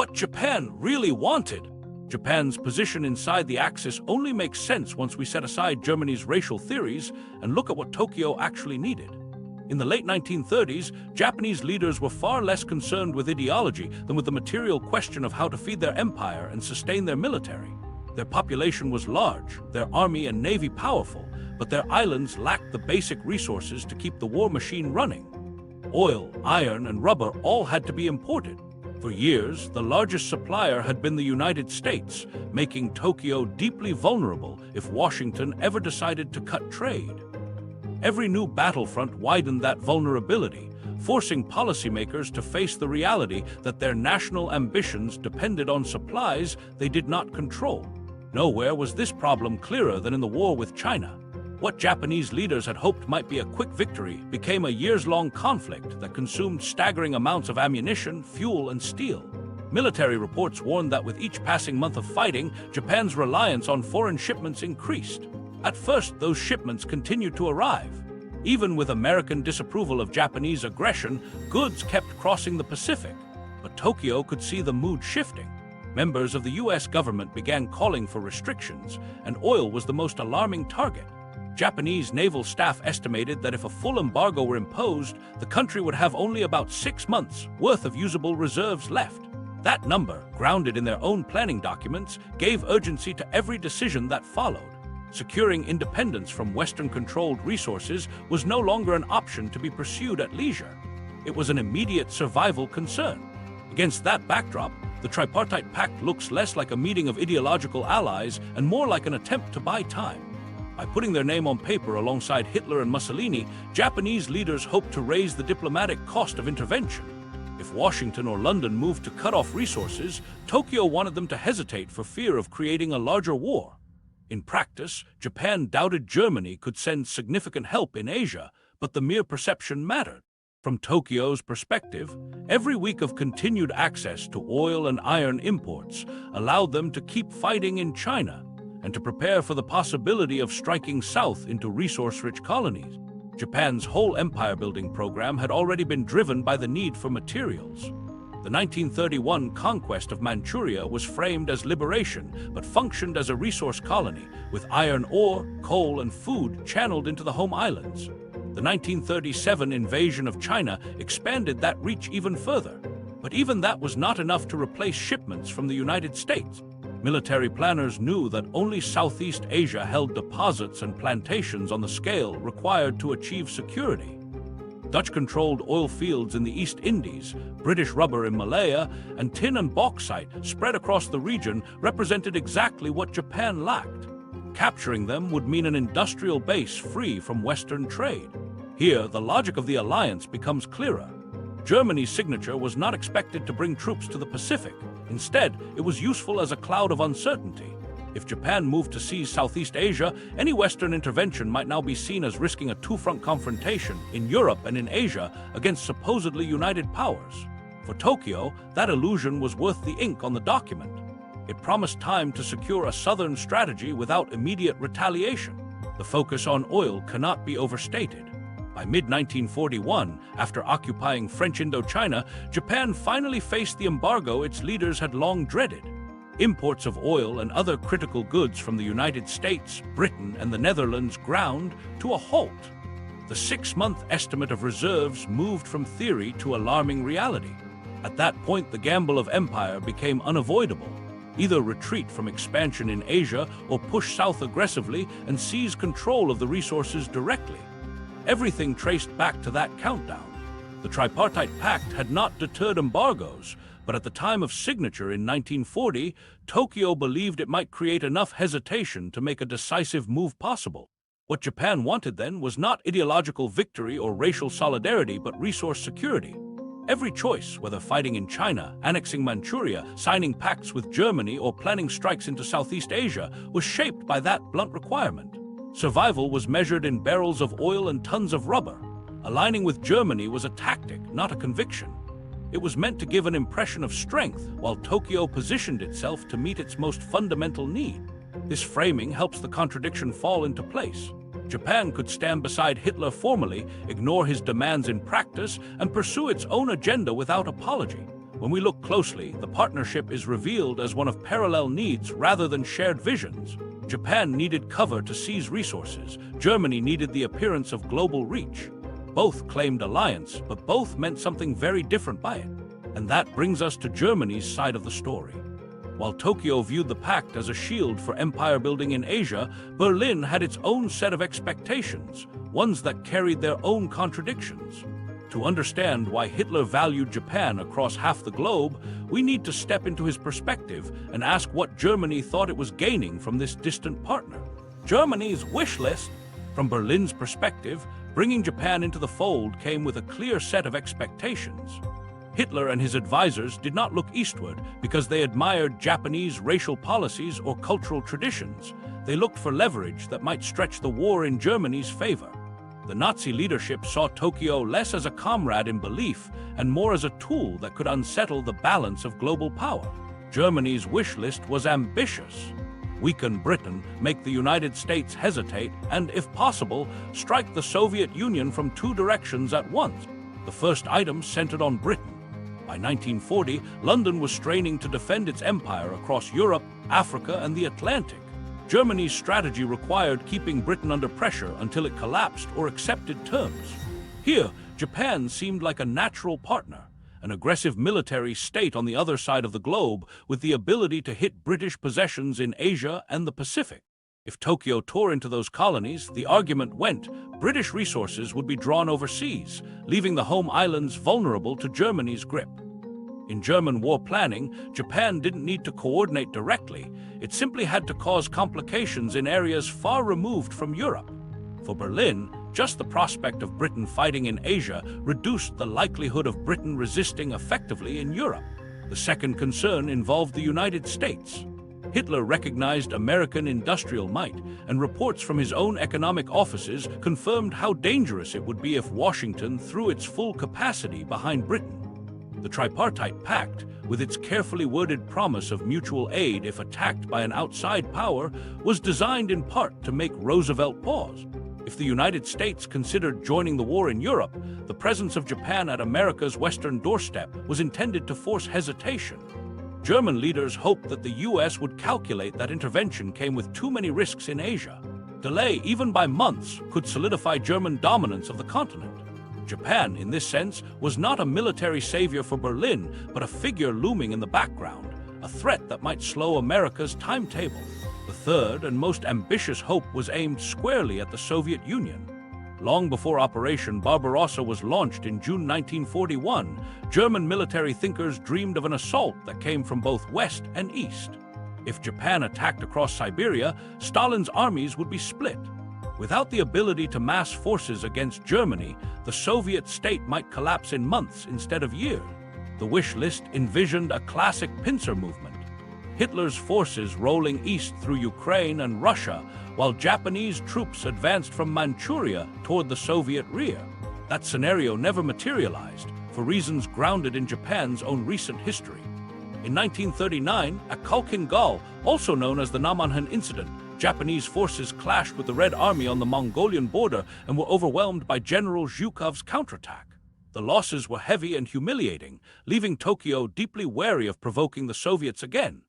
What Japan really wanted. Japan's position inside the Axis only makes sense once we set aside Germany's racial theories and look at what Tokyo actually needed. In the late 1930s, Japanese leaders were far less concerned with ideology than with the material question of how to feed their empire and sustain their military. Their population was large, their army and navy powerful, but their islands lacked the basic resources to keep the war machine running. Oil, iron, and rubber all had to be imported. For years, the largest supplier had been the United States, making Tokyo deeply vulnerable if Washington ever decided to cut trade. Every new battlefront widened that vulnerability, forcing policymakers to face the reality that their national ambitions depended on supplies they did not control. Nowhere was this problem clearer than in the war with China. What Japanese leaders had hoped might be a quick victory became a years-long conflict that consumed staggering amounts of ammunition, fuel, and steel. Military reports warned that with each passing month of fighting, Japan's reliance on foreign shipments increased. At first, those shipments continued to arrive. Even with American disapproval of Japanese aggression, goods kept crossing the Pacific. But Tokyo could see the mood shifting. Members of the U.S. government began calling for restrictions, and oil was the most alarming target. Japanese naval staff estimated that if a full embargo were imposed, the country would have only about 6 months' worth of usable reserves left. That number, grounded in their own planning documents, gave urgency to every decision that followed. Securing independence from Western-controlled resources was no longer an option to be pursued at leisure. It was an immediate survival concern. Against that backdrop, the Tripartite Pact looks less like a meeting of ideological allies and more like an attempt to buy time. By putting their name on paper alongside Hitler and Mussolini, Japanese leaders hoped to raise the diplomatic cost of intervention. If Washington or London moved to cut off resources, Tokyo wanted them to hesitate for fear of creating a larger war. In practice, Japan doubted Germany could send significant help in Asia, but the mere perception mattered. From Tokyo's perspective, every week of continued access to oil and iron imports allowed them to keep fighting in China and to prepare for the possibility of striking south into resource-rich colonies. Japan's whole empire-building program had already been driven by the need for materials. The 1931 conquest of Manchuria was framed as liberation, but functioned as a resource colony, with iron ore, coal, and food channeled into the home islands. The 1937 invasion of China expanded that reach even further. But even that was not enough to replace shipments from the United States. Military planners knew that only Southeast Asia held deposits and plantations on the scale required to achieve security. Dutch-controlled oil fields in the East Indies, British rubber in Malaya, and tin and bauxite spread across the region represented exactly what Japan lacked. Capturing them would mean an industrial base free from Western trade. Here, the logic of the alliance becomes clearer. Germany's signature was not expected to bring troops to the Pacific. Instead, it was useful as a cloud of uncertainty. If Japan moved to seize Southeast Asia, any Western intervention might now be seen as risking a two-front confrontation in Europe and in Asia against supposedly united powers. For Tokyo, that illusion was worth the ink on the document. It promised time to secure a southern strategy without immediate retaliation. The focus on oil cannot be overstated. By mid-1941, after occupying French Indochina, Japan finally faced the embargo its leaders had long dreaded. Imports of oil and other critical goods from the United States, Britain, and the Netherlands ground to a halt. The 6-month estimate of reserves moved from theory to alarming reality. At that point, the gamble of empire became unavoidable. Either retreat from expansion in Asia or push south aggressively and seize control of the resources directly. Everything traced back to that countdown. The Tripartite Pact had not deterred embargoes, but at the time of signature in 1940, Tokyo believed it might create enough hesitation to make a decisive move possible. What Japan wanted then was not ideological victory or racial solidarity, but resource security. Every choice, whether fighting in China, annexing Manchuria, signing pacts with Germany, or planning strikes into Southeast Asia, was shaped by that blunt requirement. Survival was measured in barrels of oil and tons of rubber. Aligning with Germany was a tactic, not a conviction. It was meant to give an impression of strength, while Tokyo positioned itself to meet its most fundamental need. This framing helps the contradiction fall into place. Japan could stand beside Hitler formally, ignore his demands in practice, and pursue its own agenda without apology. When we look closely, the partnership is revealed as one of parallel needs rather than shared visions. Japan needed cover to seize resources. Germany needed the appearance of global reach. Both claimed alliance, but both meant something very different by it. And that brings us to Germany's side of the story. While Tokyo viewed the pact as a shield for empire building in Asia, Berlin had its own set of expectations, ones that carried their own contradictions. To understand why Hitler valued Japan across half the globe, we need to step into his perspective and ask what Germany thought it was gaining from this distant partner. Germany's wish list, from Berlin's perspective, bringing Japan into the fold came with a clear set of expectations. Hitler and his advisors did not look eastward because they admired Japanese racial policies or cultural traditions. They looked for leverage that might stretch the war in Germany's favor. The Nazi leadership saw Tokyo less as a comrade in belief and more as a tool that could unsettle the balance of global power. Germany's wish list was ambitious. Weaken Britain, make the United States hesitate, and, if possible, strike the Soviet Union from two directions at once. The first item centered on Britain. By 1940, London was straining to defend its empire across Europe, Africa, and the Atlantic. Germany's strategy required keeping Britain under pressure until it collapsed or accepted terms. Here, Japan seemed like a natural partner, an aggressive military state on the other side of the globe with the ability to hit British possessions in Asia and the Pacific. If Tokyo tore into those colonies, the argument went, British resources would be drawn overseas, leaving the home islands vulnerable to Germany's grip. In German war planning, Japan didn't need to coordinate directly. It simply had to cause complications in areas far removed from Europe. For Berlin, just the prospect of Britain fighting in Asia reduced the likelihood of Britain resisting effectively in Europe. The second concern involved the United States. Hitler recognized American industrial might, and reports from his own economic offices confirmed how dangerous it would be if Washington threw its full capacity behind Britain. The Tripartite Pact, with its carefully worded promise of mutual aid if attacked by an outside power, was designed in part to make Roosevelt pause. If the United States considered joining the war in Europe, the presence of Japan at America's western doorstep was intended to force hesitation. German leaders hoped that the U.S. would calculate that intervention came with too many risks in Asia. Delay, even by months, could solidify German dominance of the continent. Japan, in this sense, was not a military savior for Berlin, but a figure looming in the background, a threat that might slow America's timetable. The third and most ambitious hope was aimed squarely at the Soviet Union. Long before Operation Barbarossa was launched in June 1941, German military thinkers dreamed of an assault that came from both west and east. If Japan attacked across Siberia, Stalin's armies would be split. Without the ability to mass forces against Germany, the Soviet state might collapse in months instead of years. The wish list envisioned a classic pincer movement. Hitler's forces rolling east through Ukraine and Russia, while Japanese troops advanced from Manchuria toward the Soviet rear. That scenario never materialized, for reasons grounded in Japan's own recent history. In 1939, at Khalkhin Gol, also known as the Nammonhan Incident, Japanese forces clashed with the Red Army on the Mongolian border and were overwhelmed by General Zhukov's counterattack. The losses were heavy and humiliating, leaving Tokyo deeply wary of provoking the Soviets again.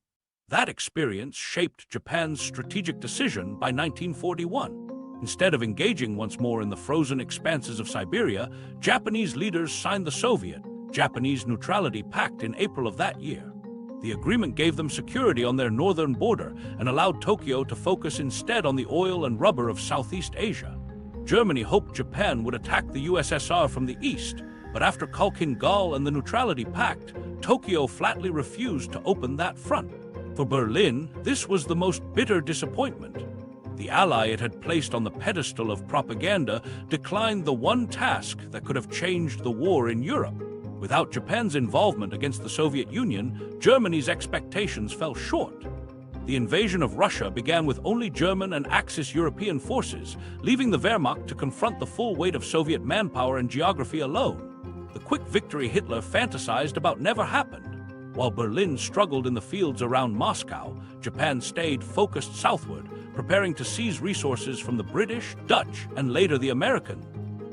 That experience shaped Japan's strategic decision by 1941. Instead of engaging once more in the frozen expanses of Siberia, Japanese leaders signed the Soviet-Japanese Neutrality Pact in April of that year. The agreement gave them security on their northern border and allowed Tokyo to focus instead on the oil and rubber of Southeast Asia. Germany hoped Japan would attack the USSR from the east, but after Khalkhin Gol and the Neutrality Pact, Tokyo flatly refused to open that front. For Berlin, this was the most bitter disappointment. The ally it had placed on the pedestal of propaganda declined the one task that could have changed the war in Europe. Without Japan's involvement against the Soviet Union, Germany's expectations fell short. The invasion of Russia began with only German and Axis European forces, leaving the Wehrmacht to confront the full weight of Soviet manpower and geography alone. The quick victory Hitler fantasized about never happened. While Berlin struggled in the fields around Moscow, Japan stayed focused southward, preparing to seize resources from the British, Dutch, and later the American.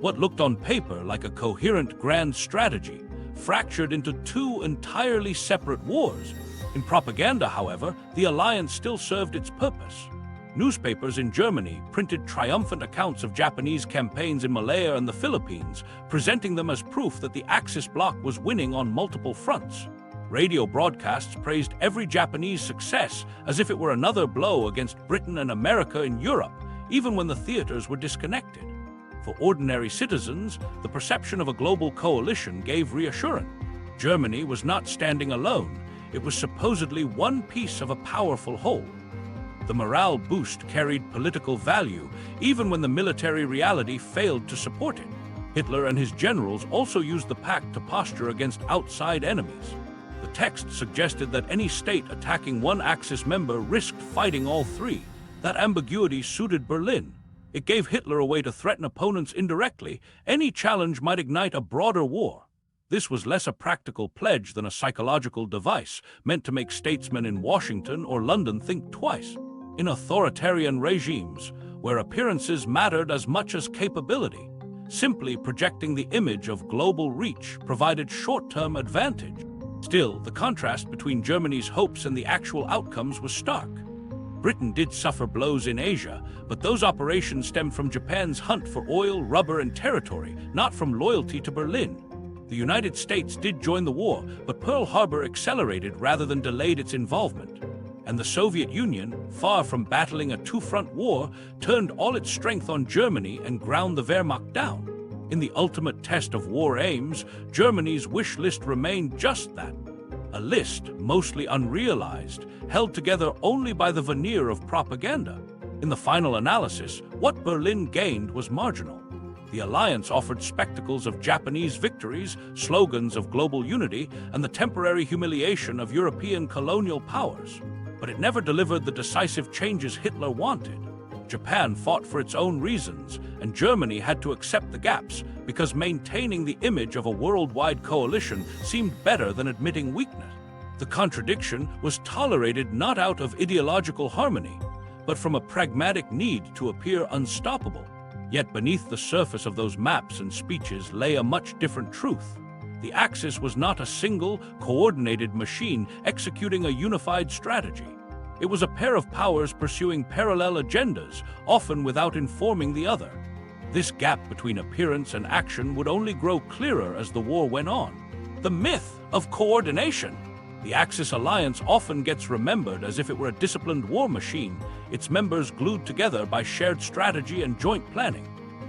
What looked on paper like a coherent grand strategy fractured into two entirely separate wars. In propaganda, however, the alliance still served its purpose. Newspapers in Germany printed triumphant accounts of Japanese campaigns in Malaya and the Philippines, presenting them as proof that the Axis bloc was winning on multiple fronts. Radio broadcasts praised every Japanese success as if it were another blow against Britain and America in Europe, even when the theaters were disconnected. For ordinary citizens, the perception of a global coalition gave reassurance. Germany was not standing alone. It was supposedly one piece of a powerful whole. The morale boost carried political value, even when the military reality failed to support it. Hitler and his generals also used the pact to posture against outside enemies. The text suggested that any state attacking one Axis member risked fighting all three. That ambiguity suited Berlin. It gave Hitler a way to threaten opponents indirectly. Any challenge might ignite a broader war. This was less a practical pledge than a psychological device, meant to make statesmen in Washington or London think twice. In authoritarian regimes, where appearances mattered as much as capability, simply projecting the image of global reach provided short-term advantage. Still, the contrast between Germany's hopes and the actual outcomes was stark. Britain did suffer blows in Asia, but those operations stemmed from Japan's hunt for oil, rubber, and territory, not from loyalty to Berlin. The United States did join the war, but Pearl Harbor accelerated rather than delayed its involvement. And the Soviet Union, far from battling a two-front war, turned all its strength on Germany and ground the Wehrmacht down. In the ultimate test of war aims, Germany's wish list remained just that. A list, mostly unrealized, held together only by the veneer of propaganda. In the final analysis, what Berlin gained was marginal. The alliance offered spectacles of Japanese victories, slogans of global unity, and the temporary humiliation of European colonial powers. But it never delivered the decisive changes Hitler wanted. Japan fought for its own reasons, and Germany had to accept the gaps because maintaining the image of a worldwide coalition seemed better than admitting weakness. The contradiction was tolerated not out of ideological harmony, but from a pragmatic need to appear unstoppable. Yet beneath the surface of those maps and speeches lay a much different truth. The Axis was not a single, coordinated machine executing a unified strategy. It was a pair of powers pursuing parallel agendas, often without informing the other. This gap between appearance and action would only grow clearer as the war went on. The myth of coordination. The Axis alliance often gets remembered as if it were a disciplined war machine, its members glued together by shared strategy and joint planning.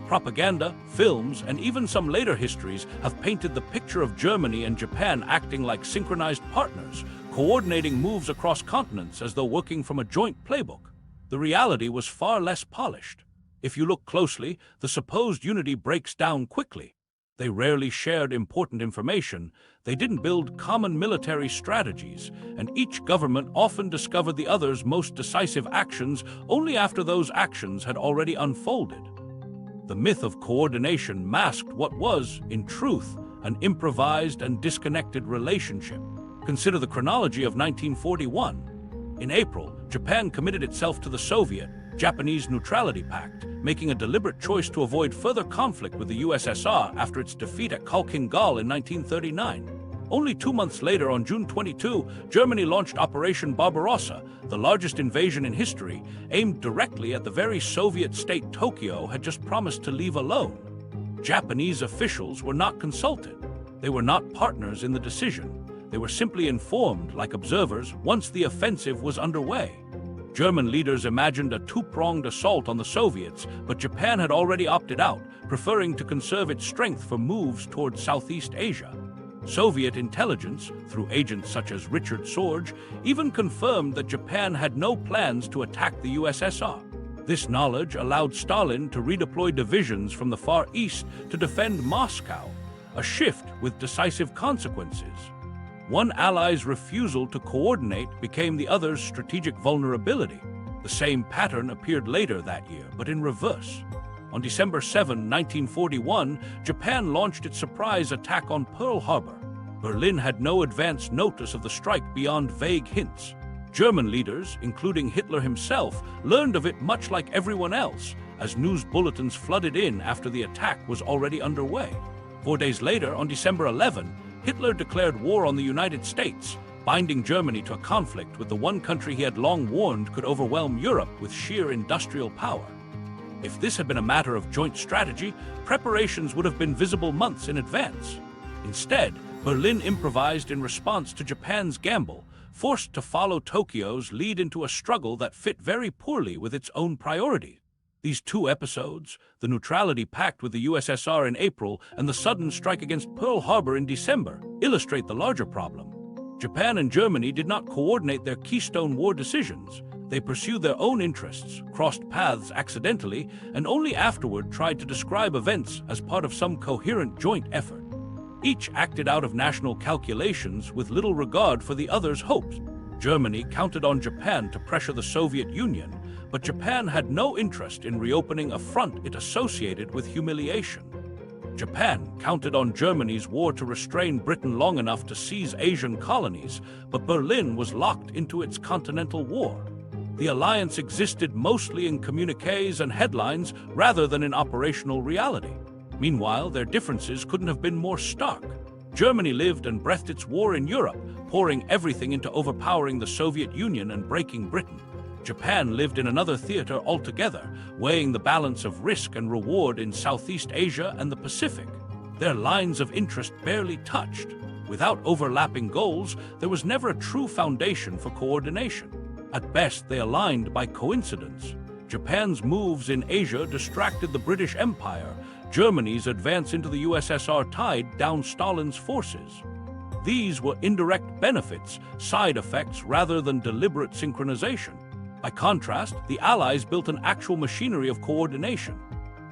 Propaganda, films, and even some later histories have painted the picture of Germany and Japan acting like synchronized partners, coordinating moves across continents as though working from a joint playbook. The reality was far less polished. If you look closely, the supposed unity breaks down quickly. They rarely shared important information, they didn't build common military strategies, and each government often discovered the other's most decisive actions only after those actions had already unfolded. The myth of coordination masked what was, in truth, an improvised and disconnected relationship. Consider the chronology of 1941. In April, Japan committed itself to the Soviet-Japanese Neutrality Pact, making a deliberate choice to avoid further conflict with the USSR after its defeat at Khalkhin Gol in 1939. Only 2 months later, on June 22, Germany launched Operation Barbarossa, the largest invasion in history, aimed directly at the very Soviet state Tokyo had just promised to leave alone. Japanese officials were not consulted. They were not partners in the decision. They were simply informed, like observers, once the offensive was underway. German leaders imagined a two-pronged assault on the Soviets, but Japan had already opted out, preferring to conserve its strength for moves toward Southeast Asia. Soviet intelligence, through agents such as Richard Sorge, even confirmed that Japan had no plans to attack the USSR. This knowledge allowed Stalin to redeploy divisions from the Far East to defend Moscow, a shift with decisive consequences. One ally's refusal to coordinate became the other's strategic vulnerability. The same pattern appeared later that year, but in reverse. On December 7, 1941, Japan launched its surprise attack on Pearl Harbor. Berlin had no advance notice of the strike beyond vague hints. German leaders, including Hitler himself, learned of it much like everyone else, as news bulletins flooded in after the attack was already underway. 4 days later, on December 11, Hitler declared war on the United States, binding Germany to a conflict with the one country he had long warned could overwhelm Europe with sheer industrial power. If this had been a matter of joint strategy, preparations would have been visible months in advance. Instead, Berlin improvised in response to Japan's gamble, forced to follow Tokyo's lead into a struggle that fit very poorly with its own priorities. These two episodes, the Neutrality Pact with the USSR in April and the sudden strike against Pearl Harbor in December, illustrate the larger problem. Japan and Germany did not coordinate their Keystone War decisions. They pursued their own interests, crossed paths accidentally, and only afterward tried to describe events as part of some coherent joint effort. Each acted out of national calculations with little regard for the other's hopes. Germany counted on Japan to pressure the Soviet Union, but Japan had no interest in reopening a front it associated with humiliation. Japan counted on Germany's war to restrain Britain long enough to seize Asian colonies, but Berlin was locked into its continental war. The alliance existed mostly in communiques and headlines rather than in operational reality. Meanwhile, their differences couldn't have been more stark. Germany lived and breathed its war in Europe, pouring everything into overpowering the Soviet Union and breaking Britain. Japan lived in another theater altogether, weighing the balance of risk and reward in Southeast Asia and the Pacific. Their lines of interest barely touched. Without overlapping goals, there was never a true foundation for coordination. At best, they aligned by coincidence. Japan's moves in Asia distracted the British Empire. Germany's advance into the USSR tied down Stalin's forces. These were indirect benefits, side effects rather than deliberate synchronization. By contrast, the Allies built an actual machinery of coordination.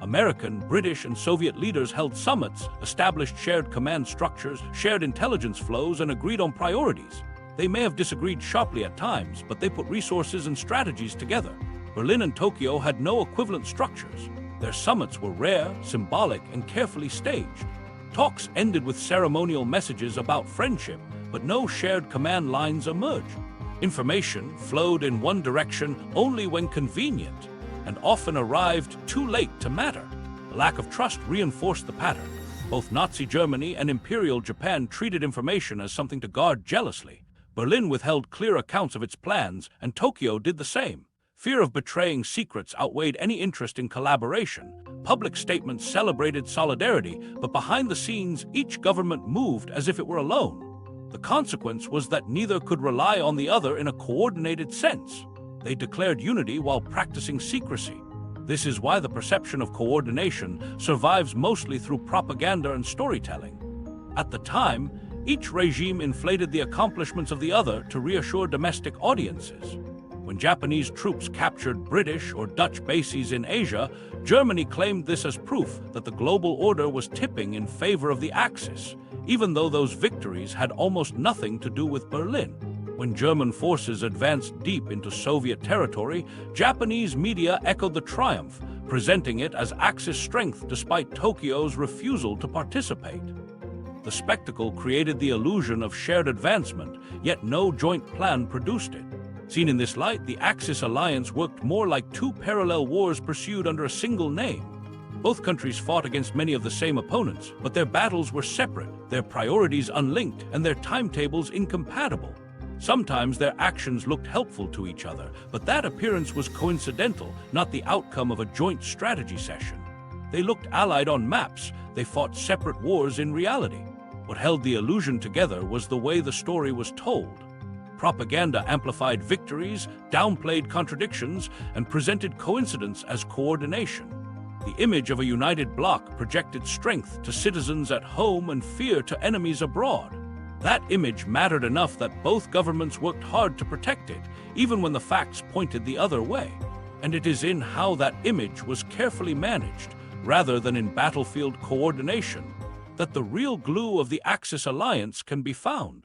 American, British, and Soviet leaders held summits, established shared command structures, shared intelligence flows, and agreed on priorities. They may have disagreed sharply at times, but they put resources and strategies together. Berlin and Tokyo had no equivalent structures. Their summits were rare, symbolic, and carefully staged. Talks ended with ceremonial messages about friendship, but no shared command lines emerged. Information flowed in one direction only when convenient, and often arrived too late to matter. A lack of trust reinforced the pattern. Both Nazi Germany and Imperial Japan treated information as something to guard jealously. Berlin withheld clear accounts of its plans, and Tokyo did the same. Fear of betraying secrets outweighed any interest in collaboration. Public statements celebrated solidarity, but behind the scenes, each government moved as if it were alone. The consequence was that neither could rely on the other in a coordinated sense. They declared unity while practicing secrecy. This is why the perception of coordination survives mostly through propaganda and storytelling. At the time, each regime inflated the accomplishments of the other to reassure domestic audiences. When Japanese troops captured British or Dutch bases in Asia, Germany claimed this as proof that the global order was tipping in favor of the Axis, even though those victories had almost nothing to do with Berlin. When German forces advanced deep into Soviet territory, Japanese media echoed the triumph, presenting it as Axis strength despite Tokyo's refusal to participate. The spectacle created the illusion of shared advancement, yet no joint plan produced it. Seen in this light, the Axis alliance worked more like two parallel wars pursued under a single name. Both countries fought against many of the same opponents, but their battles were separate, their priorities unlinked, and their timetables incompatible. Sometimes their actions looked helpful to each other, but that appearance was coincidental, not the outcome of a joint strategy session. They looked allied on maps, they fought separate wars in reality. What held the illusion together was the way the story was told. Propaganda amplified victories, downplayed contradictions, and presented coincidence as coordination. The image of a united bloc projected strength to citizens at home and fear to enemies abroad. That image mattered enough that both governments worked hard to protect it, even when the facts pointed the other way. And it is in how that image was carefully managed, rather than in battlefield coordination, that the real glue of the Axis alliance can be found.